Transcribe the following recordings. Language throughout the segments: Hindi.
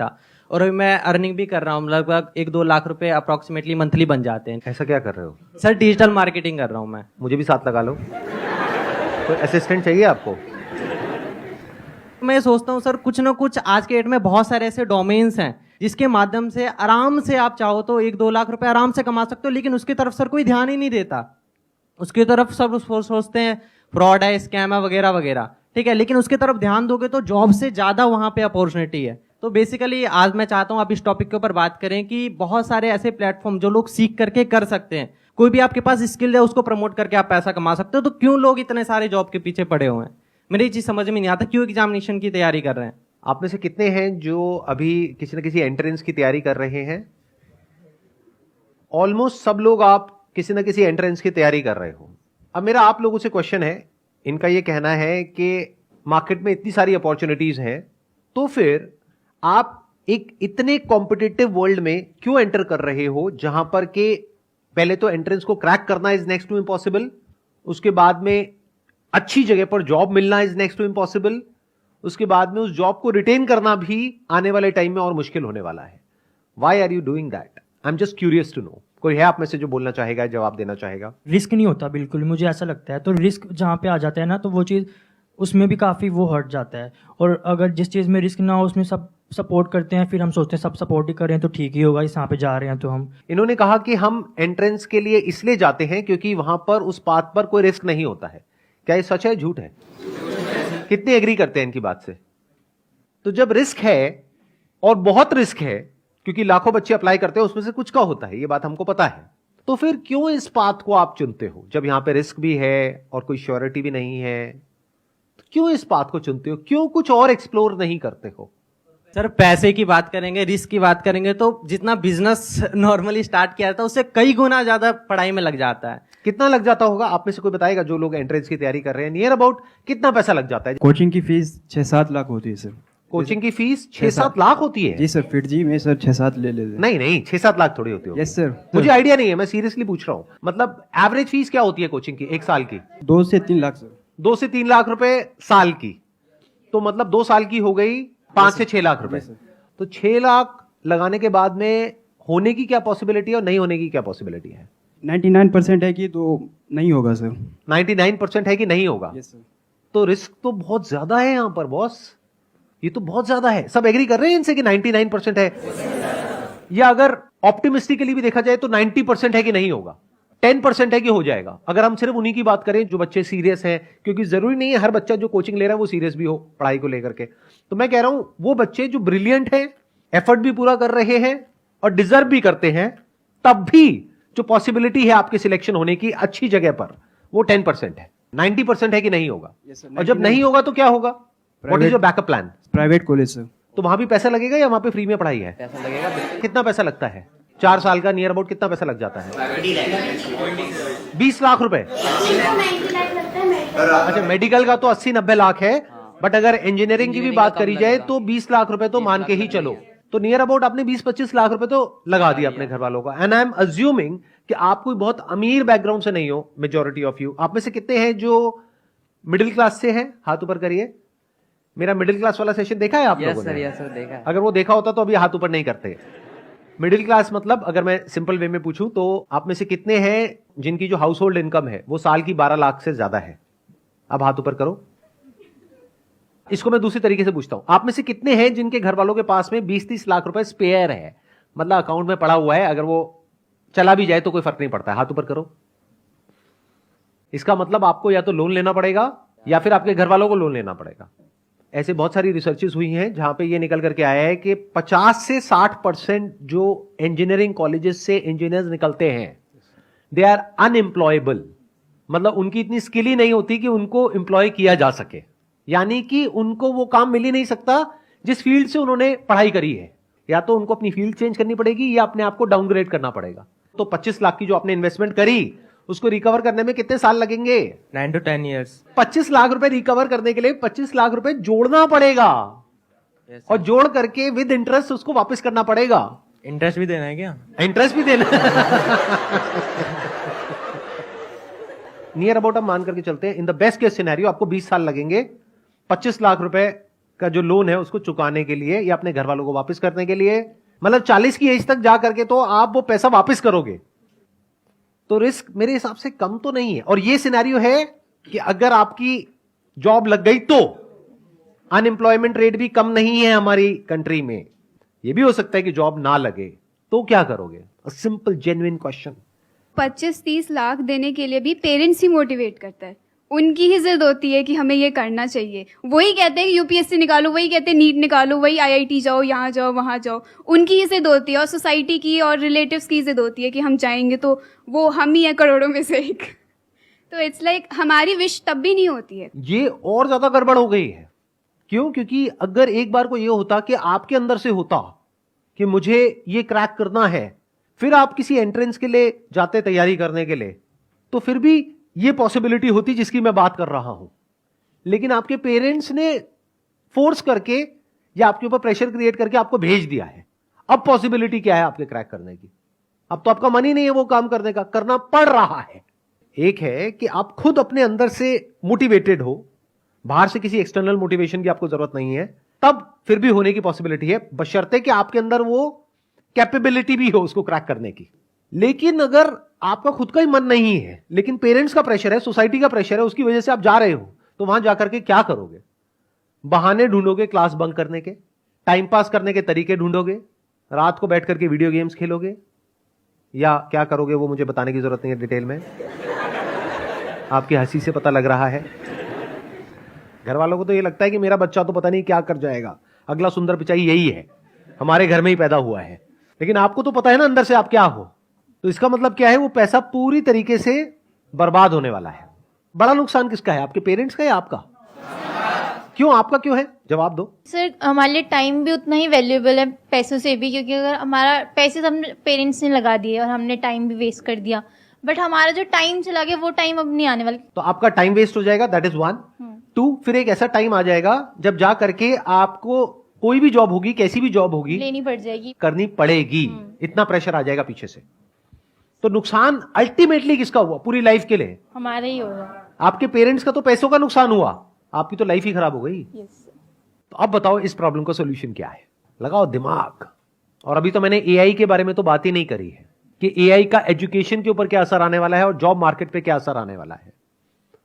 था, और अभी मैं अर्निंग भी कर रहा हूँ, लगभग 1-2 लाख रुपए अप्रॉक्सीमेटली मंथली बन जाते हैं। ऐसा क्या कर रहे हो? सर डिजिटल मार्केटिंग कर रहा हूँ मैं। मुझे भी साथ लगा लो। कोई असिस्टेंट चाहिए आपको? मैं सोचता हूँ सर कुछ ना कुछ आज के डेट में बहुत सारे ऐसे डोमेन्स हैं जिसके माध्यम से आराम से आप चाहो तो 1-2 लाख रुपए आराम से कमा सकते हो, लेकिन उसकी तरफ सर कोई ध्यान ही नहीं देता। उसकी तरफ सब सोचते हैं फ्रॉड है, स्कैम है, वगैरह वगैरह, ठीक है, लेकिन उसकी तरफ ध्यान दोगे तो जॉब से ज्यादा वहां पे अपॉर्चुनिटी है। तो बेसिकली आज मैं चाहता हूं आप इस टॉपिक के ऊपर बात करें कि बहुत सारे ऐसे प्लेटफॉर्म जो लोग सीख करके कर सकते हैं, कोई भी आपके पास स्किल है उसको प्रमोट करके आप पैसा कमा सकते हो, तो क्यों लोग इतने सारे जॉब के पीछे पड़े हुए हैं? मेरी चीज समझ में नहीं आता क्यों एग्जामिनेशन की तैयारी कर रहे हैं। आप में से कितने हैं जो अभी किसी न किसी एंट्रेंस की तैयारी कर रहे हैं? ऑलमोस्ट सब लोग आप किसी न किसी एंट्रेंस की तैयारी कर रहे हो। अब मेरा आप लोगों से क्वेश्चन है, इनका ये कहना है कि मार्केट में इतनी सारी अपॉर्चुनिटीज हैं, तो फिर आप एक इतने कॉम्पिटिटिव वर्ल्ड में क्यों एंटर कर रहे हो, जहां पर के पहले तो एंट्रेंस को क्रैक करना इज नेक्स्ट टू इम्पॉसिबल, उसके बाद में अच्छी जगह पर जॉब मिलना इज नेक्स्ट टू इम्पॉसिबल, उसके बाद में उस जॉब को रिटेन करना भी आने वाले टाइम में और मुश्किल होने वाला है। Why are you doing that? I am just curious to know. कोई है आप में से जो बोलना चाहेगा, जवाब देना चाहेगा? रिस्क नहीं होता बिल्कुल, मुझे ऐसा लगता है। तो रिस्क जहाँ पे आ जाता है ना, तो वो चीज़ उसमें भी काफ़ी वो हट जाता है। और अगर जिस चीज़ में रिस्क ना हो उसमें सब सपोर्ट करते हैं, फिर हम सोचते हैं सब सपोर्ट ही करें तो ठीक ही होगा, इस यहाँ पे जा रहे हैं तो हम। इन्होंने कहा कि हम एंट्रेंस के लिए इसलिए जाते हैं क्योंकि वहां पर उस पाथ पर कोई रिस्क नहीं होता है। क्या ये सच है, झूठ है? कितने एग्री करते हैं इनकी बात से? तो जब रिस्क है और बहुत रिस्क है, क्योंकि लाखों बच्चे अप्लाई करते हैं, उसमें से कुछ का होता है, ये बात हमको पता है, तो फिर क्यों इस पाथ को आप चुनते हो जब यहां पे रिस्क भी है और कोई श्योरिटी भी नहीं है? तो क्यों इस पाथ को चुनते हो? क्यों कुछ और एक्सप्लोर नहीं करते हो? सर पैसे की बात करेंगे, रिस्क की बात करेंगे, तो जितना बिजनेस नॉर्मली स्टार्ट किया था उससे कई गुना ज्यादा पढ़ाई में लग जाता है। कितना लग जाता होगा? आप में से कोई बताएगा जो लोग एंट्रेंस की तैयारी कर रहे हैं, नियर अबाउट कितना पैसा लग जाता है? कोचिंग की फीस 6-7 लाख होती है सर। कोचिंग की फीस 6-7 लाख होती है? जी सर, फिर जी में सर 6-7 ले लेते हैं। नहीं नहीं, 6-7 लाख थोड़ी होती होगी। Yes sir. मुझे आइडिया नहीं है, मैं सीरियसली पूछ रहा हूं। मतलब एवरेज फीस क्या होती है कोचिंग की एक साल की? 2 से 3 लाख सर। 2 से 3 लाख रुपए साल की, तो मतलब 2 साल की हो गई 5 से 6 लाख रुपए। तो 6 लाख लगाने के बाद में होने की क्या पॉसिबिलिटी है और नहीं होने की क्या पॉसिबिलिटी है? 99% है कि तो नहीं होगा सर। 99% है कि नहीं होगा? Yes sir. तो रिस्क तो बहुत ज्यादा है यहां पर बॉस, ये तो बहुत ज्यादा है। सब एग्री कर रहे हैं इनसे कि 99% है? या अगर ऑप्टिमिस्टिकली भी देखा जाए तो 90% है कि नहीं होगा, 10% है कि हो जाएगा। अगर हम सिर्फ उन्हीं की बात करें जो बच्चे सीरियस हैं, क्योंकि जरूरी नहीं है हर बच्चा जो कोचिंग ले रहा है वो सीरियस भी हो पढ़ाई को लेकर के। तो मैं कह रहा हूं वो बच्चे जो ब्रिलियंट हैं, एफर्ट भी पूरा कर रहे हैं और डिजर्व भी करते हैं, तब भी जो पॉसिबिलिटी है आपके सिलेक्शन होने की अच्छी जगह पर, वो 10% है। 90% है कि नहीं होगा? Yes, sir, और जब नहीं होगा तो क्या होगा? What is your backup plan? Private college sir. तो वहां भी पैसा लगेगा या वहां पे फ्री में पढ़ाई है? पैसा लगेगा। कितना पैसा लगता है? 4 साल का नियर अबाउट कितना पैसा लग जाता है? 20 लाख रुपए। अच्छा, मेडिकल का तो 80-90 लाख है, बट अगर इंजीनियरिंग की भी बात करी जाए तो 20 लाख रुपए तो मान के ही चलो। तो नियर अबाउट आपने 20-25 लाख रुपए तो लगा दिया अपने घर वालों का। एंड आई एम अज्यूमिंग कि आप कोई बहुत अमीर बैकग्राउंड से नहीं हो, मेजॉरिटी ऑफ यू। आप में से कितने हैं जो मिडिल क्लास से हैं? हाथ ऊपर करिए। मेरा मिडिल क्लास वाला सेशन देखा है आप लोगों ने? यस सर, देखा है। अगर वो देखा होता तो अभी हाथ ऊपर नहीं करते। मिडिल क्लास मतलब अगर मैं सिंपल वे में पूछूं तो आप में से कितने हैं जिनकी जो हाउस होल्ड इनकम है वो साल की 12 लाख से ज्यादा है? अब हाथ ऊपर करो। इसको मैं दूसरी तरीके से पूछता हूं, आप में से कितने हैं जिनके घर वालों के पास में 20-30 लाख रुपए स्पेयर है, मतलब अकाउंट में पड़ा हुआ है, अगर वो चला भी जाए तो कोई फर्क नहीं पड़ता है? हाथ ऊपर करो। इसका मतलब आपको या तो लोन लेना पड़ेगा या फिर आपके घर वालों को लोन लेना पड़ेगा। ऐसे बहुत सारी रिसर्चेस हुई हैं जहां पे ये निकल करके आया है कि 50 से 60% जो इंजीनियरिंग कॉलेजेस से इंजीनियर्स निकलते हैं, दे आर अनएम्प्लॉयबल। मतलब उनकी इतनी स्किल ही नहीं होती कि उनको एम्प्लॉय किया जा सके, यानी कि उनको वो काम मिल ही नहीं सकता जिस फील्ड से उन्होंने पढ़ाई करी है। या तो उनको अपनी फील्ड चेंज करनी पड़ेगी या अपने आप को डाउनग्रेड करना पड़ेगा। तो 25 लाख की जो आपने इन्वेस्टमेंट करी उसको रिकवर करने में कितने साल लगेंगे? 9 to 10 years। 25 लाख रुपए रिकवर करने के लिए 25 लाख रुपए जोड़ना पड़ेगा। और जोड़ करके विद इंटरेस्ट उसको वापस करना पड़ेगा। इंटरेस्ट भी देना है क्या? इंटरेस्ट भी देना। नियर अबाउट हम मान करके चलते हैं, in the best case scenario आपको 20 साल लगेंगे 25 लाख रुपए का जो लोन है उसको चुकाने के लिए या अपने घर वालों को वापस करने के लिए, मतलब 40 की एज तक जा करके तो आप वो पैसा वापस करोगे, तो रिस्क मेरे हिसाब से कम तो नहीं है। और ये सिनेरियो है कि अगर आपकी जॉब लग गई तो अनएम्प्लॉयमेंट रेट भी कम नहीं है हमारी कंट्री में। ये भी हो सकता है कि जॉब ना लगे, तो क्या करोगे? Simple genuine question. 25-30 लाख देने के लिए भी पेरेंट्स ही मोटिवेट करता है, उनकी ही जिद होती है कि हमें ये करना चाहिए। वही कहते हैं कि यूपीएससी निकालो, वही कहते हैं नीट निकालो, वही आईआईटी जाओ, यहाँ जाओ, वहाँ जाओ। उनकी ही जिद होती है और सोसाइटी की और रिलेटिव्स की जिद होती है कि हम जाएंगे तो वो हम ही है करोड़ों में से एक। तो इट्स लाइक हमारी विश तब भी नहीं होती है। ये और ज्यादा गड़बड़ हो गई है। क्यों? क्योंकि अगर एक बार को ये होता कि आपके अंदर से होता कि मुझे ये क्रैक करना है, फिर आप किसी एंट्रेंस के लिए जाते तैयारी करने के लिए, तो फिर भी ये पॉसिबिलिटी होती जिसकी मैं बात कर रहा हूं। लेकिन आपके पेरेंट्स ने फोर्स करके या आपके ऊपर प्रेशर क्रिएट करके आपको भेज दिया है। अब पॉसिबिलिटी क्या है आपके क्रैक करने की? अब तो आपका मन ही नहीं है वो काम करने का, करना पड़ रहा है। एक है कि आप खुद अपने अंदर से मोटिवेटेड हो, बाहर से किसी एक्सटर्नल मोटिवेशन की आपको जरूरत नहीं है, तब फिर भी होने की पॉसिबिलिटी है, बशर्ते कि आपके अंदर वो कैपेबिलिटी भी हो उसको क्रैक करने की। लेकिन अगर आपका खुद का ही मन नहीं है, लेकिन पेरेंट्स का प्रेशर है, सोसाइटी का प्रेशर है, उसकी वजह से आप जा रहे हो, तो वहां जाकर के क्या करोगे? बहाने ढूंढोगे क्लास बंक करने के, टाइम पास करने के तरीके ढूंढोगे, रात को बैठ करके वीडियो गेम्स खेलोगे, या क्या करोगे वो मुझे बताने की जरूरत नहीं है डिटेल में, आपकी हंसी से पता लग रहा है। घर वालों को तो ये लगता है कि मेरा बच्चा तो पता नहीं क्या कर जाएगा, अगला सुंदर पिचाई यही है, हमारे घर में ही पैदा हुआ है। लेकिन आपको तो पता है ना अंदर से आप क्या हो। तो इसका मतलब क्या है? वो पैसा पूरी तरीके से बर्बाद होने वाला है। बड़ा नुकसान किसका है, आपके पेरेंट्स का या आपका? क्यों? आपका क्यों है? जवाब दो। सर हमारे लिए टाइम भी उतना ही वैल्यूएबल है पैसों से भी, क्योंकि अगर हमारा पैसे हमने पेरेंट्स ने लगा दिए और हमने टाइम भी वेस्ट कर दिया, बट हमारा जो टाइम चला गया वो टाइम अब नहीं आने वाला। तो आपका टाइम वेस्ट हो जाएगा, दैट इज 1। 2, फिर एक ऐसा टाइम आ जाएगा जब जा करके आपको कोई भी जॉब होगी, कैसी भी जॉब होगी, लेनी पड़ जाएगी, करनी पड़ेगी। इतना प्रेशर आ जाएगा पीछे से। तो नुकसान अल्टीमेटली किसका हुआ पूरी लाइफ के लिए? हमारा ही होगा। आपके पेरेंट्स का तो पैसों का नुकसान हुआ, आपकी तो लाइफ ही खराब हो गई। यस। तो अब बताओ इस प्रॉब्लम का सोल्यूशन क्या है? लगाओ दिमाग। और अभी तो मैंने एआई के बारे में तो बात ही नहीं करी है कि एआई का एजुकेशन के ऊपर क्या असर आने वाला है और जॉब मार्केट पे क्या असर आने वाला है,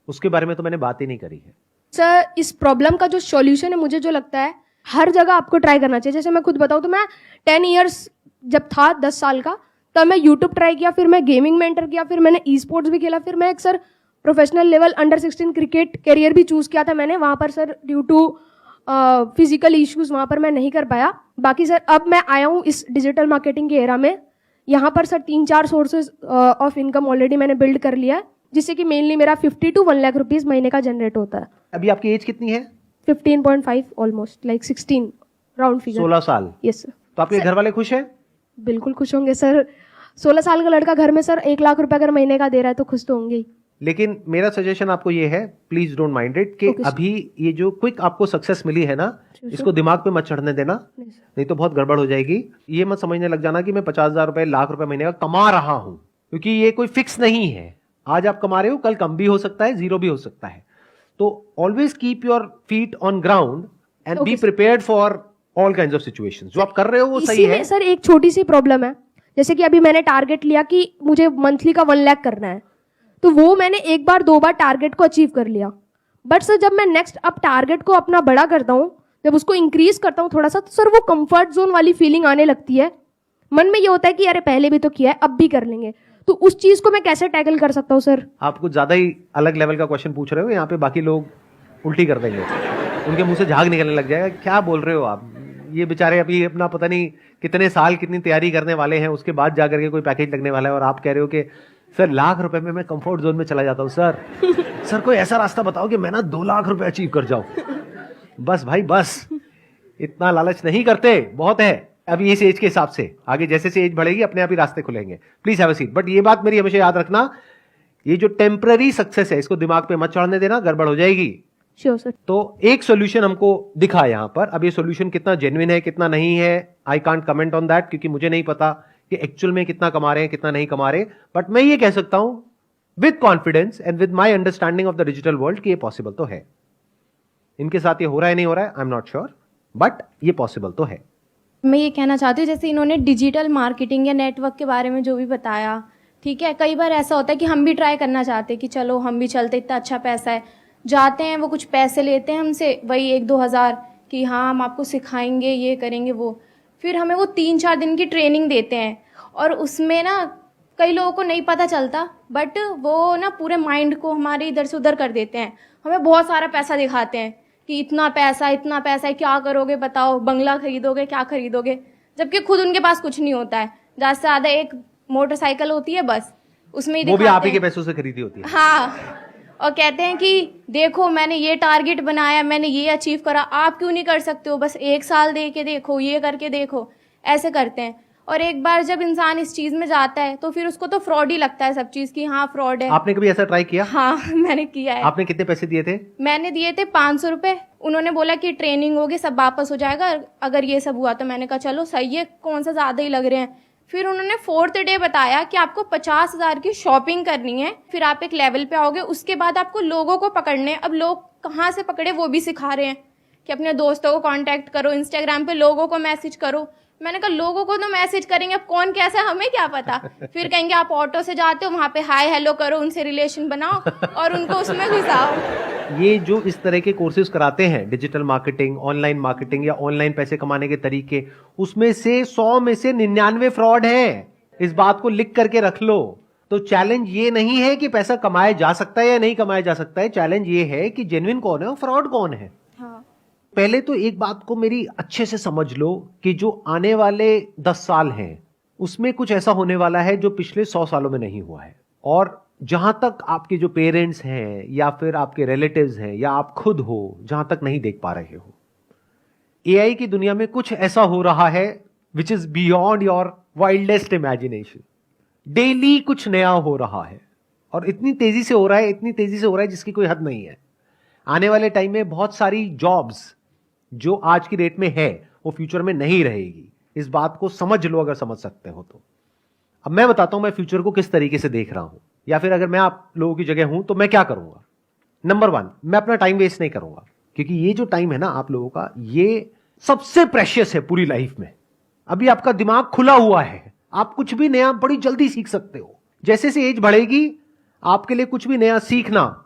उसके बारे में तो मैंने बात ही नहीं करी है। सर इस प्रॉब्लम का जो सॉल्यूशन है, मुझे जो लगता है हर जगह आपको ट्राई करना चाहिए। जैसे मैं खुद बताऊं तो मैं 10 इयर्स जब था 10 साल का, तब मैं यूट्यूब ट्राई किया, फिर मैं गेमिंग में एंटर किया, फिर मैंने ई स्पोर्ट्स भी खेला, फिर मैं एक sir professional level under 16 cricket career भी चूज किया था मैंने। वहाँ पर sir due to physical issues वहाँ पर मैं नहीं कर पाया। बाकी सर अब मैं आया हूँ इस डिजिटल मार्केटिंग के एरा में। यहाँ पर sir 3-4 sources of income already मैंने बिल्ड कर लिया है, जिससे कि मेनली मेरा 50 to 1 लाख रुपीज महीने का जनरेट होता है। अभी आपकी एज कितनी है? 15.5 ऑलमोस्ट लाइक 16 राउंड फिगर। 16 साल। Yes sir. तो आपके घर वाले खुश हैं? बिल्कुल खुश होंगे सर। 16 साल का लड़का घर में सर 1 लाख रुपए अगर महीने का दे रहा है तो खुश तो होंगे ही। लेकिन मेरा सजेशन आपको ये है, प्लीज डोंट माइंड इट, कि अभी ये जो क्विक आपको सक्सेस मिली है ना, इसको दिमाग पे मत चढ़ने देना, नहीं तो बहुत गड़बड़ हो जाएगी। ये मत समझने लग जाना कि मैं 50,000 रुपए, लाख रुपए महीने का कमा रहा हूं, क्योंकि ये कोई फिक्स नहीं है। आज आप कमा रहे हो, कल कम भी हो सकता है, जीरो भी हो सकता है। तो always keep your feet on ground and be prepared for all kinds of situations. जो आप कर रहे हो वो सही है। सर एक छोटी सी प्रॉब्लम है, जैसे कि अभी मैंने टारगेट लिया कि मुझे मंथली का 1 लाख करना है, तो वो मैंने 1 बार 2 बार टारगेट को अचीव कर लिया। बट सर जब मैं नेक्स्ट अब टारगेट को अपना बड़ा करता हूँ, जब उसको इंक्रीज करता हूँ थोड़ा सा, तो सर वो कंफर्ट जोन वाली फीलिंग आने लगती है। मन में ये होता है कि अरे पहले भी तो किया है, अब भी कर लेंगे। तो उस चीज को मैं कैसे टैकल कर सकता हूँ सर? आप कुछ ज्यादा ही अलग लेवल का क्वेश्चन पूछ रहे हो। यहाँ पे बाकी लोग उल्टी कर देंगे, उनके मुंह से झाग निकलने लग जाएगा। क्या बोल रहे हो आप? ये बेचारे अभी अपना पता नहीं कितने साल कितनी तैयारी करने वाले हैं, उसके बाद जाकर के कोई पैकेज लगने वाला है, और आप कह रहे हो कि सर लाख रुपए में मैं कंफर्ट जोन में चला जाता हूँ। सर कोई ऐसा रास्ता बताओ कि मैं ना 2 लाख रुपए अचीव कर जाऊं। बस भाई बस, इतना लालच नहीं करते, बहुत है अभी इस एज के हिसाब से। आगे जैसे से एज बढ़ेगी अपने आप ही रास्ते खुलेंगे। Please have a seat. But ये बात मेरी हमेशा याद रखना, ये जो टेम्पररी सक्सेस है इसको दिमाग पे मत चढ़ने देना, गड़बड़ हो जाएगी। Sure sir. तो एक सॉल्यूशन हमको दिखा यहाँ पर। अब ये सॉल्यूशन कितना जेन्युइन है कितना नहीं है, I can't comment on that, क्योंकि मुझे नहीं पता कि एक्चुअल में कितना कमा रहे हैं कितना नहीं कमा रहे। बट मैं ये कह सकता हूं with confidence and with my understanding of the digital world कि ये पॉसिबल तो है। इनके साथ ये हो रहा है नहीं हो रहा है आई एम नॉट श्योर, बट ये पॉसिबल तो है। मैं ये कहना चाहती हूँ, जैसे इन्होंने डिजिटल मार्केटिंग या नेटवर्क के बारे में जो भी बताया, ठीक है, कई बार ऐसा होता है कि हम भी ट्राई करना चाहते हैं कि चलो हम भी चलते, इतना अच्छा पैसा है, जाते हैं, वो कुछ पैसे लेते हैं हमसे, वही 1-2 हज़ार कि हाँ हम आपको सिखाएंगे, ये करेंगे वो, फिर हमें वो 3-4 दिन की ट्रेनिंग देते हैं और उसमें ना कई लोगों को नहीं पता चलता, बट वो ना पूरे माइंड को हमारे इधर से उधर कर देते हैं। हमें बहुत सारा पैसा दिखाते हैं कि इतना पैसा है, क्या करोगे बताओ, बंगला खरीदोगे, क्या खरीदोगे, जबकि खुद उनके पास कुछ नहीं होता है। ज़्यादा से ज़्यादा एक मोटरसाइकिल होती है बस, उसमें ही वो भी आप ही दिखाते के हैं। पैसों से खरीदी होती है। हाँ, और कहते हैं कि देखो मैंने ये टारगेट बनाया, मैंने ये अचीव करा, आप क्यों नहीं कर सकते हो, बस 1 साल दे के देखो, ये करके देखो, ऐसे करते हैं। और एक बार जब इंसान इस चीज़ में जाता है तो फिर उसको तो फ्रॉड ही लगता है सब चीज़ की, हाँ फ्रॉड है। आपने कभी ऐसा ट्राई किया? हाँ मैंने किया है। आपने कितने पैसे दिए थे? मैंने दिए थे 500 रुपये। उन्होंने बोला कि ट्रेनिंग होगी, सब वापस हो जाएगा अगर ये सब हुआ, तो मैंने कहा चलो सही है, कौन सा ज़्यादा ही लग रहे हैं। फिर उन्होंने 4th डे बताया कि आपको 50,000 की शॉपिंग करनी है, फिर आप एक लेवल पे आओगे, उसके बाद आपको लोगों को पकड़ने हैं। अब लोग कहाँ से पकड़े वो भी सिखा रहे हैं कि अपने दोस्तों को कांटेक्ट करो, इंस्टाग्राम पे लोगों को मैसेज करो। मैंने कहा लोगों को तो मैसेज करेंगे, अब कौन कैसा है हमें क्या पता। फिर कहेंगे आप ऑटो से जाते हो, वहाँ पे हाय हेलो करो, उनसे रिलेशन बनाओ और उनको उसमें घुसाओ। ये जो इस तरह के कोर्सेज कराते हैं, डिजिटल मार्केटिंग, ऑनलाइन मार्केटिंग या ऑनलाइन पैसे कमाने के तरीके, उसमें से 100 में से 99 फ्रॉड है। इस बात को लिख करके रख लो। तो चैलेंज ये नहीं है कि पैसा कमाया जा सकता है या नहीं कमाया जा सकता है, चैलेंज ये है कि जेन्युइन कौन है और फ्रॉड कौन है। हाँ। पहले तो एक बात को मेरी अच्छे से समझ लो कि जो आने वाले 10 साल हैं उसमें कुछ ऐसा होने वाला है जो पिछले 100 सालों में नहीं हुआ है। और जहां तक आपके जो पेरेंट्स हैं या फिर आपके रिलेटिव्स हैं या आप खुद हो, जहां तक नहीं देख पा रहे हो, एआई की दुनिया में कुछ ऐसा हो रहा है which is beyond your wildest imagination. Daily कुछ नया हो रहा है और इतनी तेजी से हो रहा है, इतनी तेजी से हो रहा है जिसकी कोई हद नहीं है। आने वाले टाइम में बहुत सारी जॉब्स जो आज की डेट में है वो फ्यूचर में नहीं रहेगी। इस बात को समझ लो अगर समझ सकते हो तो। अब मैं बताता हूं मैं फ्यूचर को किस तरीके से देख रहा हूं, या फिर अगर मैं आप लोगों की जगह हूं तो मैं क्या करूंगा। नंबर 1, मैं अपना टाइम वेस्ट नहीं करूंगा, क्योंकि ये जो टाइम है ना आप लोगों का, ये सबसे प्रेशियस है पूरी लाइफ में। अभी आपका दिमाग खुला हुआ है, आप कुछ भी नया बड़ी जल्दी सीख सकते हो। जैसे से एज बढ़ेगी आपके लिए कुछ भी नया सीखना,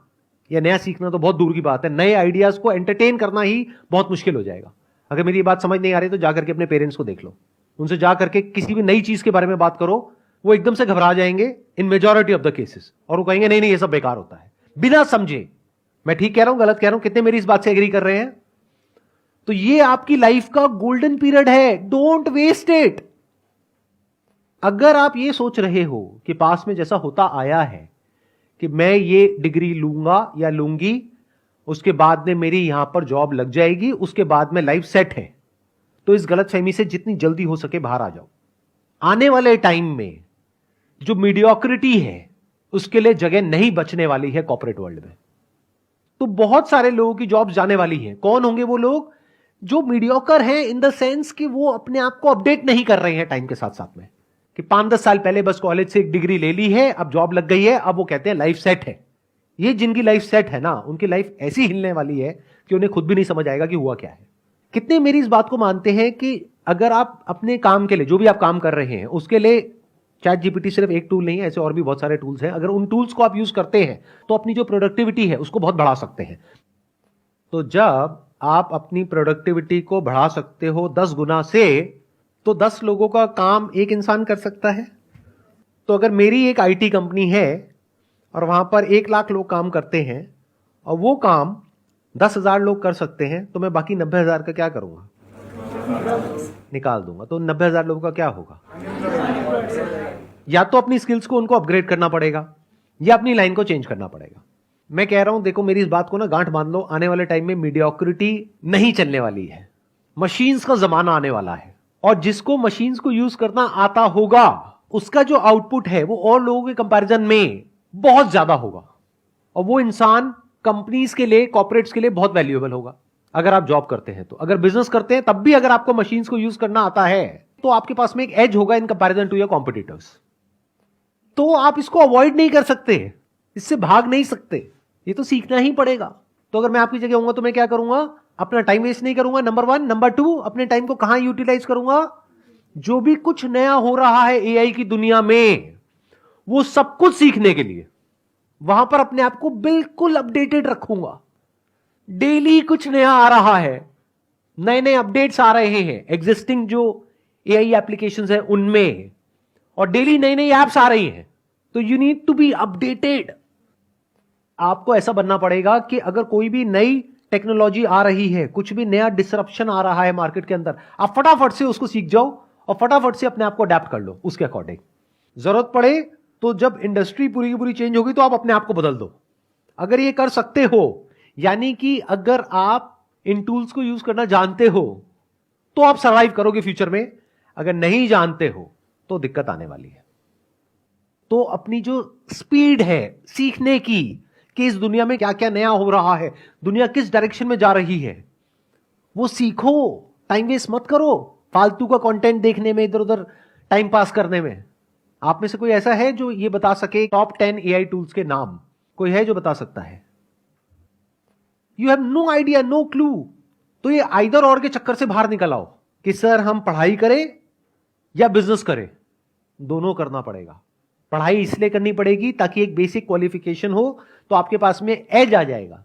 या नया सीखना तो बहुत दूर की बात है, नए आइडियाज को एंटरटेन करना ही बहुत मुश्किल हो जाएगा। अगर मेरी बात समझ नहीं आ रही तो जाकर के अपने पेरेंट्स को देख लो, उनसे जाकर के किसी भी नई चीज के बारे में बात करो, वो एकदम से घबरा जाएंगे इन मेजॉरिटी ऑफ द केसेस, और वो कहेंगे नहीं नहीं ये सब बेकार होता है, बिना समझे। मैं ठीक कह रहा हूं गलत कह रहा हूं, कितने मेरी इस बात से एग्री कर रहे हैं? तो ये आपकी लाइफ का गोल्डन पीरियड है, डोंट वेस्ट इट। अगर आप ये सोच रहे हो कि पास में जैसा होता आया है कि मैं ये डिग्री लूंगा या लूंगी, उसके बाद में मेरी यहां पर जॉब लग जाएगी, उसके बाद में लाइफ सेट है, तो इस गलतफहमी से जितनी जल्दी हो सके बाहर आ जाओ। आने वाले टाइम में जो मीडियोक्रिटी है उसके लिए जगह नहीं बचने वाली है कॉर्पोरेट वर्ल्ड में। तो बहुत सारे लोगों की जॉब्स जाने वाली हैं। कौन होंगे वो लोग? जो मीडियोकर हैं इन द सेंस कि वो अपने आप को अपडेट नहीं कर रहे हैं टाइम के साथ साथ में, कि 5-10 साल पहले बस कॉलेज से एक डिग्री ले ली है, अब जॉब लग गई है, अब वो कहते हैं लाइफ सेट है। ये जिनकी लाइफ सेट है ना, उनकी लाइफ ऐसी हिलने वाली है कि उन्हें खुद भी नहीं समझ आएगा कि हुआ क्या है। कितने मेरी इस बात को मानते हैं कि अगर आप अपने काम के लिए, जो भी आप काम कर रहे हैं उसके लिए, चैट जीपीटी सिर्फ एक टूल नहीं है, ऐसे और भी बहुत सारे टूल्स हैं, अगर उन टूल्स को आप यूज करते हैं तो अपनी जो प्रोडक्टिविटी है उसको बहुत बढ़ा सकते हैं। तो जब आप अपनी प्रोडक्टिविटी को बढ़ा सकते हो 10 गुना से, तो 10 लोगों का काम एक इंसान कर सकता है। तो अगर मेरी एक आईटी कंपनी है और वहां पर 1 लाख लोग काम करते हैं और वो काम 10,000 लोग कर सकते हैं, तो मैं बाकी 90,000 का क्या करूंगा? निकाल दूंगा। तो 90,000 लोगों का क्या होगा? या तो अपनी स्किल्स को उनको अपग्रेड करना पड़ेगा या अपनी लाइन को चेंज करना पड़ेगा। मैं कह रहा हूं, देखो मेरी इस बात को ना गांठ बांध लो, आने वाले टाइम में मीडियोक्रिटी नहीं चलने वाली है, मशीन्स का जमाना आने वाला है, और जिसको मशीन्स को यूज करना आता होगा उसका जो आउटपुट है वो और लोगों के कंपैरिजन में बहुत ज्यादा होगा, और वो इंसान कंपनीज के लिए, कॉर्पोरेट्स के लिए बहुत वैल्यूएबल होगा। अगर आप जॉब करते हैं तो, अगर बिजनेस करते हैं तब भी अगर आपको मशीन्स को यूज करना आता है तो आपके पास में एक एज होगा in comparison to your competitors. तो आप इसको अवॉइड नहीं कर सकते, इससे भाग नहीं सकते, ये तो सीखना ही पड़ेगा। तो अगर मैं आपकी जगह होऊंगा तो मैं क्या करूंगा? अपना टाइम वेस्ट नहीं करूंगा, नंबर 1। नंबर 2, अपने टाइम को कहां यूटिलाइज करूंगा? जो भी कुछ नया हो रहा है एआई की दुनिया में, वो सब कुछ सीखने के लिए वहां पर अपने आप को बिल्कुल अपडेटेड रखूंगा। डेली कुछ नया आ रहा है, नए नए अपडेट्स आ रहे हैं एग्जिस्टिंग जो एआई एप्लीकेशंस है उनमें, और डेली नई नई एप्स आ रही हैं। तो you need to be updated. आपको ऐसा बनना पड़ेगा कि अगर कोई भी नई टेक्नोलॉजी आ रही है, कुछ भी नया डिसरप्शन आ रहा है मार्केट के अंदर, आप फटाफट से उसको सीख जाओ और फटाफट से अपने आप को अडेप्ट कर लो उसके अकॉर्डिंग। जरूरत पड़े तो जब इंडस्ट्री पूरी की पूरी चेंज होगी तो आप अपने आप को बदल दो। अगर ये कर सकते हो, यानी कि अगर आप इन टूल्स को यूज करना जानते हो, तो आप सर्वाइव करोगे फ्यूचर में। अगर नहीं जानते हो तो दिक्कत आने वाली है। तो अपनी जो स्पीड है सीखने की कि इस दुनिया में क्या क्या नया हो रहा है, दुनिया किस डायरेक्शन में जा रही है, वो सीखो। टाइम वेस्ट मत करो फालतू का कंटेंट देखने में, इधर उधर टाइम पास करने में। आप में से कोई ऐसा है जो ये बता सके टॉप 10 एआई टूल्स के नाम? कोई है जो बता सकता है? You have no idea, no clue. तो ये आइदर और के चक्कर से बाहर निकल आओ कि सर हम पढ़ाई करें या बिजनेस करें। दोनों करना पड़ेगा। पढ़ाई इसलिए करनी पड़ेगी ताकि एक बेसिक क्वालिफिकेशन हो, तो आपके पास में एज आ जाएगा।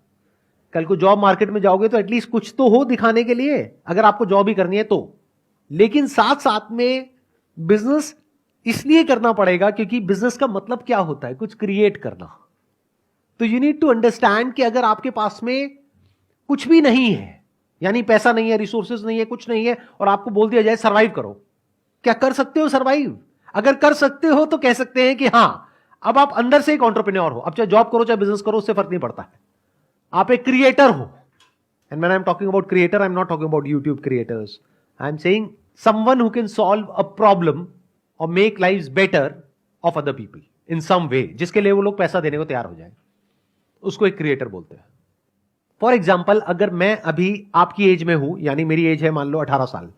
कल को जॉब मार्केट में जाओगे तो एटलीस्ट कुछ तो हो दिखाने के लिए, अगर आपको जॉब ही करनी है तो। लेकिन साथ साथ में बिजनेस इसलिए करना पड़ेगा क्योंकि बिजनेस का मतलब क्या होता है? कुछ क्रिएट करना। तो यू नीड टू अंडरस्टैंड कि अगर आपके पास में कुछ भी नहीं है, यानी पैसा नहीं है, रिसोर्सेज नहीं है, कुछ नहीं है, और आपको बोल दिया जाए सर्वाइव करो, क्या कर सकते हो सर्वाइव? अगर कर सकते हो तो कह सकते हैं कि हां, अब आप अंदर से एक एंटरप्रेन्योर हो। अब चाहे जॉब करो चाहे बिजनेस करो, उससे फर्क नहीं पड़ता है, आप एक क्रिएटर हो। And when I am talking about creator, I am not talking about YouTube creators, I am saying someone who can solve a problem और make lives better of other people in some way, जिसके लिए वो लोग पैसा देने को तैयार हो जाए, उसको एक क्रिएटर बोलते हैं। फॉर एग्जाम्पल, अगर मैं अभी आपकी एज में हूं, यानी मेरी एज है मान लो 18 साल,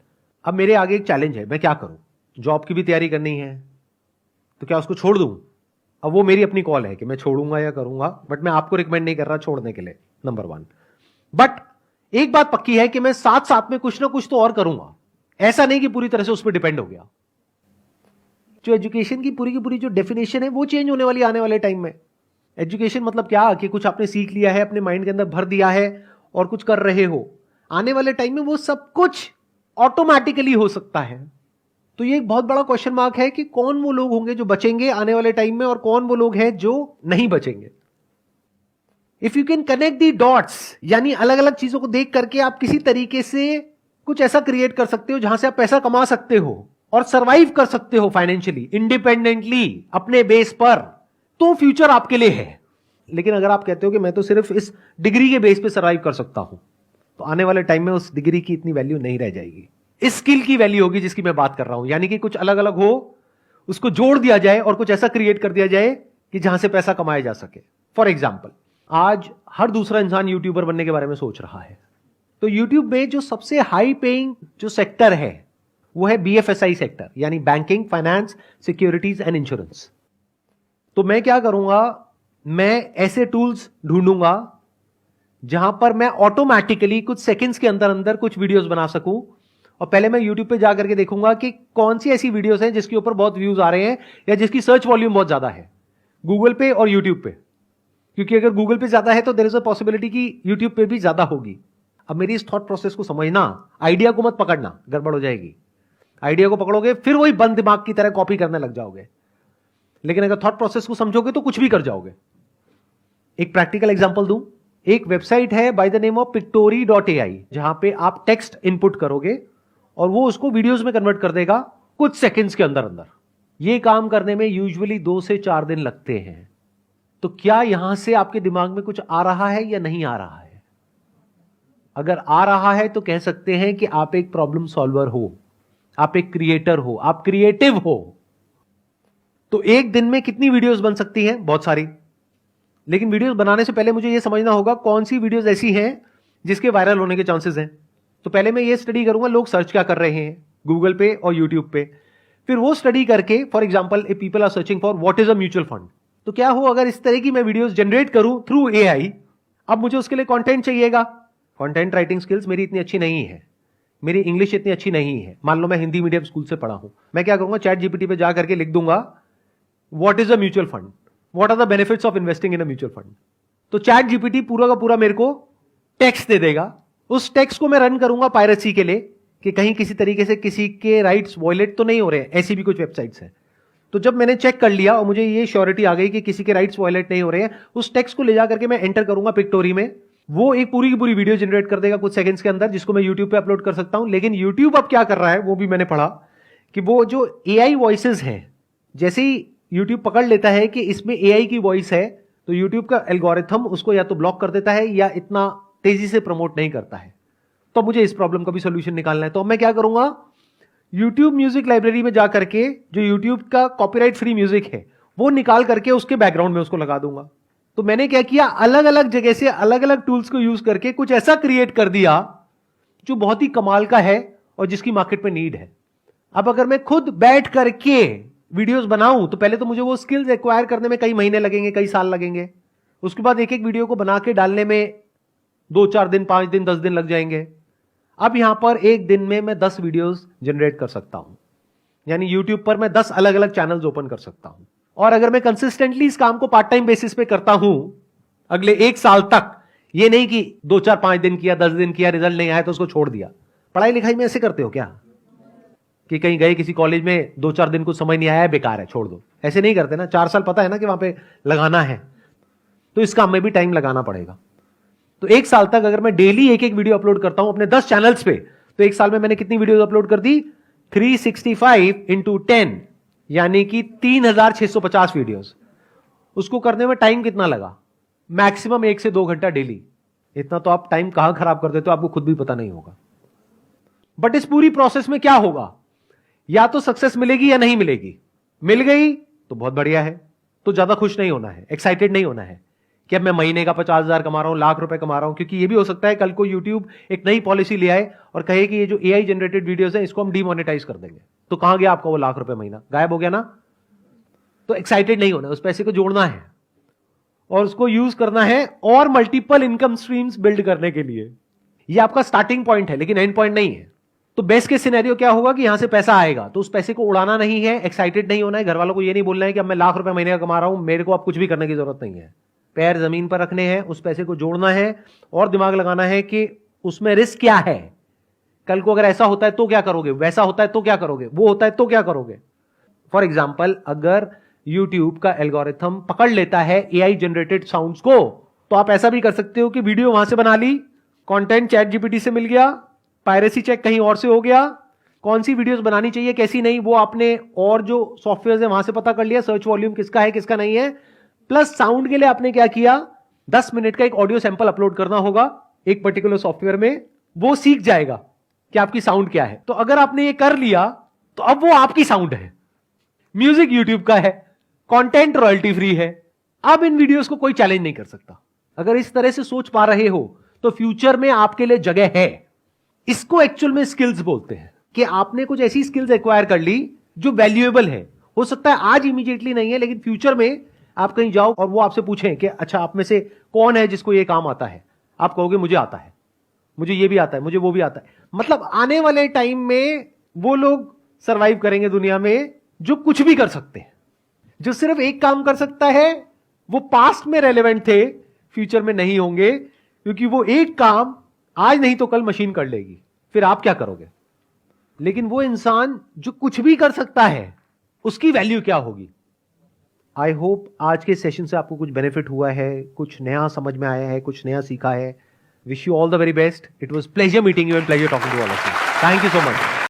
अब मेरे आगे एक चैलेंज है, मैं क्या करूं? जॉब की भी तैयारी करनी है, तो क्या उसको छोड़ दूं? अब वो मेरी अपनी कॉल है कि मैं छोड़ूंगा या करूंगा, बट मैं आपको रिकमेंड नहीं कर रहा छोड़ने के लिए, नंबर 1। बट एक बात पक्की है कि मैं साथ साथ में कुछ ना कुछ तो और करूंगा। ऐसा नहीं कि पूरी तरह से उस पर डिपेंड हो गया। जो एजुकेशन की पूरी जो डेफिनेशन है वो चेंज होने वाली आने वाले टाइम में। एजुकेशन मतलब क्या कि कुछ आपने सीख लिया है, अपने माइंड के अंदर भर दिया है और कुछ कर रहे हो। आने वाले टाइम में वो सब कुछ ऑटोमेटिकली हो सकता है। तो ये एक बहुत बड़ा क्वेश्चन मार्क है कि कौन वो लोग होंगे जो बचेंगे आने वाले टाइम में और कौन वो लोग हैं जो नहीं बचेंगे। If you can connect the dots, यानी अलग अलग चीजों को देख करके आप किसी तरीके से कुछ ऐसा क्रिएट कर सकते हो जहां से आप पैसा कमा सकते हो और सरवाइव कर सकते हो फाइनेंशियली, इंडिपेंडेंटली, अपने बेस पर, तो फ्यूचर आपके लिए है। लेकिन अगर आप कहते हो कि मैं तो सिर्फ इस डिग्री के बेस पे सरवाइव कर सकता हूं, तो आने वाले टाइम में उस डिग्री की इतनी वैल्यू नहीं रह जाएगी। इस स्किल की वैल्यू होगी जिसकी मैं बात कर रहा हूं, यानी कि कुछ अलग अलग हो, उसको जोड़ दिया जाए और कुछ ऐसा क्रिएट कर दिया जाए कि जहां से पैसा कमाया जा सके। फॉर एग्जाम्पल, आज हर दूसरा इंसान यूट्यूबर बनने के बारे में सोच रहा है। तो यूट्यूब में जो सबसे हाई पेइंग जो सेक्टर है वो है BFSI सेक्टर, यानी banking, finance, securities and insurance. तो मैं क्या करूंगा, मैं ऐसे टूल्स ढूंढूंगा जहां पर मैं ऑटोमेटिकली कुछ सेकंड्स के अंदर अंदर कुछ वीडियोस बना सकूं। और पहले मैं यूट्यूब पे जाकर के देखूंगा कि कौन सी ऐसी वीडियोस हैं जिसके ऊपर बहुत व्यूज आ रहे हैं या जिसकी सर्च वॉल्यूम बहुत ज्यादा है, गूगल पे और यूट्यूब पे। क्योंकि अगर गूगल पे ज्यादा है तो देयर इज अ पॉसिबिलिटी कि यूट्यूब पे भी ज्यादा होगी। अब मेरी इस थॉट प्रोसेस को समझना, आइडिया को मत पकड़ना, गड़बड़ हो जाएगी। आइडिया को पकड़ोगे फिर वही बंद दिमाग की तरह कॉपी करने लग जाओगे। लेकिन अगर थॉट प्रोसेस को समझोगे तो कुछ भी कर जाओगे। एक प्रैक्टिकल एग्जांपल दूं, एक वेबसाइट है by the name of pictory.ai, जहां पे आप टेक्स्ट इनपुट करोगे और वो उसको वीडियोस में कन्वर्ट कर देगा कुछ सेकंड्स के अंदर अंदर। ये काम करने में यूजुअली 2 से 4 दिन लगते हैं। तो क्या यहां से आपके दिमाग में कुछ आ रहा है या नहीं आ रहा है? अगर आ रहा है तो कह सकते हैं कि आप एक प्रॉब्लम सॉल्वर हो, आप एक क्रिएटर हो, आप क्रिएटिव हो। तो एक दिन में कितनी वीडियोस बन सकती हैं? बहुत सारी। लेकिन वीडियोस बनाने से पहले मुझे यह समझना होगा कौन सी वीडियोस ऐसी हैं जिसके वायरल होने के चांसेस हैं। तो पहले मैं ये स्टडी करूंगा लोग सर्च क्या कर रहे हैं गूगल पे और यूट्यूब पे। फिर वो स्टडी करके, for example if people are searching for what is a mutual fund, तो क्या हो अगर इस तरह की मैं वीडियोस जनरेट करूं थ्रू AI, अब मुझे उसके लिए कंटेंट चाहिएगा। कंटेंट राइटिंग स्किल्स मेरी इतनी अच्छी नहीं है, मेरी इंग्लिश इतनी अच्छी नहीं है। मान लो मैं हिंदी मीडियम स्कूल से पढ़ा हूं, मैं क्या करूंगा, चैट जीपीटी पे जा करके लिख दूंगा what is a mutual fund, what are the benefits of investing in a mutual fund. तो चैट जीपीटी पूरा का पूरा मेरे को टेक्स्ट दे देगा। उस टेक्स्ट को मैं रन करूंगा पायरेसी के लिए कि कहीं किसी तरीके से किसी के राइट्स वॉयलेट तो नहीं हो रहे हैं। ऐसी भी कुछ वेबसाइट्स हैं। तो जब मैंने चेक कर लिया और मुझे ये श्योरिटी आ गई कि किसी के राइट्स वॉयलेट नहीं हो रहे हैं, उस टेक्स्ट को ले जा करके मैं एंटर करूंगा पिक्टोरी में, वो एक पूरी की पूरी वीडियो जनरेट कर देगा कुछ सेकंड्स के अंदर, जिसको मैं यूट्यूब पे अपलोड कर सकता हूं। लेकिन यूट्यूब अब क्या कर रहा है वो भी मैंने पढ़ा कि वो जो एआई वॉइसेस हैं, जैसे ही यूट्यूब पकड़ लेता है कि इसमें एआई की वॉइस है, तो यूट्यूब का एल्गोरिथम उसको या तो ब्लॉक कर देता है या इतना तेजी से प्रमोट नहीं करता है। तो मुझे इस प्रॉब्लम का भी सोल्यूशन निकालना है। तो मैं क्या करूंगा, यूट्यूब म्यूजिक लाइब्रेरी में जा करके जो यूट्यूब का कॉपीराइट फ्री म्यूजिक है वो निकाल करके उसके बैकग्राउंड में उसको लगा दूंगा। तो मैंने क्या किया, अलग अलग जगह से अलग अलग टूल्स को यूज करके कुछ ऐसा क्रिएट कर दिया जो बहुत ही कमाल का है और जिसकी मार्केट में नीड है। अब अगर मैं खुद बैठ करके वीडियोस बनाऊं तो पहले तो मुझे वो स्किल्स एक्वायर करने में कई महीने लगेंगे, कई साल लगेंगे। उसके बाद एक एक वीडियो को बना के डालने में 2-4 दिन, 5 दिन, 10 दिन लग जाएंगे। अब यहां पर एक दिन में मैं 10 वीडियोस जनरेट कर सकता हूं, यानी यूट्यूब पर मैं 10 अलग अलग चैनल्स ओपन कर सकता हूं। और अगर मैं कंसिस्टेंटली इस काम को पार्ट टाइम बेसिस पे करता हूं अगले 1 साल तक, ये नहीं कि 2-4-5 दिन किया, 10 दिन किया, रिजल्ट नहीं आया तो उसको छोड़ दिया। पढ़ाई लिखाई में ऐसे करते हो क्या कि कहीं गए किसी कॉलेज में, 2-4 दिन कुछ समझ नहीं आया, बेकार है, छोड़ दो, ऐसे नहीं करते ना। 4 साल पता है ना कि वहां पे लगाना है, तो इस काम में भी टाइम लगाना पड़ेगा। तो 1 साल तक अगर मैं डेली एक एक वीडियो अपलोड करता हूं अपने 10 चैनल्स पे, तो 1 साल में मैंने कितनी वीडियोस अपलोड कर दी, 365 इंटू 10, यानी कि 3650 वीडियोस। उसको करने में टाइम कितना लगा, मैक्सिमम 1 से 2 घंटा डेली। इतना तो आप टाइम कहां खराब कर देते हो आपको खुद भी पता नहीं होगा। बट इस पूरी प्रोसेस में क्या होगा, या तो सक्सेस मिलेगी या नहीं मिलेगी। मिल गई तो बहुत बढ़िया है, तो ज्यादा खुश नहीं होना है, एक्साइटेड नहीं होना है कि अब मैं महीने का 50,000 कमा रहा हूं, लाख रुपए कमा रहा हूं। क्योंकि ये भी हो सकता है कल को यूट्यूब एक नई पॉलिसी ले आए और कहे कि ये जो एआई जनरेटेड वीडियोस है इसको हम डीमोनेटाइज कर देंगे, तो कहां गया आपका वो लाख रुपए महीना, गायब हो गया ना। तो एक्साइटेड नहीं होना, उस पैसे को जोड़ना है और उसको यूज करना है और मल्टीपल इनकम स्ट्रीम्स बिल्ड करने के लिए। ये आपका स्टार्टिंग पॉइंट है लेकिन एंड पॉइंट नहीं है। तो बेस्ट केस सिनेरियो क्या होगा कि यहां से पैसा आएगा तो उस पैसे को उड़ाना नहीं है, एक्साइटेड नहीं होना है। घर वालों को ये नहीं बोलना है कि अब मैं लाख रुपए महीने का कमा रहा हूं, मेरे को अब कुछ भी करने की जरूरत नहीं है। पैर जमीन पर रखने हैं, उस पैसे को जोड़ना है और दिमाग लगाना है कि उसमें रिस्क क्या है। कल को अगर ऐसा होता है तो क्या करोगे, वैसा होता है तो क्या करोगे, वो होता है तो क्या करोगे। फॉर एग्जाम्पल, अगर यूट्यूब का एल्गोरिथम पकड़ लेता है एआई जनरेटेड साउंड्स को, तो आप ऐसा भी कर सकते हो कि वीडियो वहां से बना ली, कंटेंट चैट जीपीटी से मिल गया, पायरेसी चेक कहीं और से हो गया, कौन सी वीडियोस बनानी चाहिए कैसी नहीं वो आपने और जो सॉफ्टवेयर है वहां से पता कर लिया, सर्च वॉल्यूम किसका है किसका नहीं है। प्लस साउंड के लिए आपने क्या किया, 10 मिनट का एक ऑडियो सैंपल अपलोड करना होगा एक पर्टिकुलर सॉफ्टवेयर में, वो सीख जाएगा कि आपकी साउंड क्या है। तो अगर आपने ये कर लिया तो अब वो आपकी साउंड है, म्यूजिक यूट्यूब का है, कंटेंट रॉयल्टी फ्री है। अब इन वीडियोस को कोई चैलेंज नहीं कर सकता। अगर इस तरह से सोच पा रहे हो तो फ्यूचर में आपके लिए जगह है। इसको एक्चुअल में स्किल्स बोलते हैं कि आपने कुछ ऐसी स्किल्स एक्वायर कर ली जो वैल्यूएबल है। हो सकता है आज इमीडिएटली नहीं है, लेकिन फ्यूचर में आप कहीं जाओ और वो आपसे पूछें कि अच्छा आप में से कौन है जिसको ये काम आता है, आप कहोगे मुझे आता है, मुझे ये भी आता है, मुझे वो भी आता है। मतलब आने वाले टाइम में वो लोग सरवाइव करेंगे दुनिया में जो कुछ भी कर सकते हैं। जो सिर्फ एक काम कर सकता है वो पास्ट में रेलेवेंट थे, फ्यूचर में नहीं होंगे, क्योंकि वो एक काम आज नहीं तो कल मशीन कर लेगी, फिर आप क्या करोगे। लेकिन वो इंसान जो कुछ भी कर सकता है उसकी वैल्यू क्या होगी। आई होप आज के सेशन से आपको कुछ बेनिफिट हुआ है, कुछ नया समझ में आया है, कुछ नया सीखा है। Wish you all the very best. It was pleasure meeting you and pleasure talking to all of you. Thank you so much.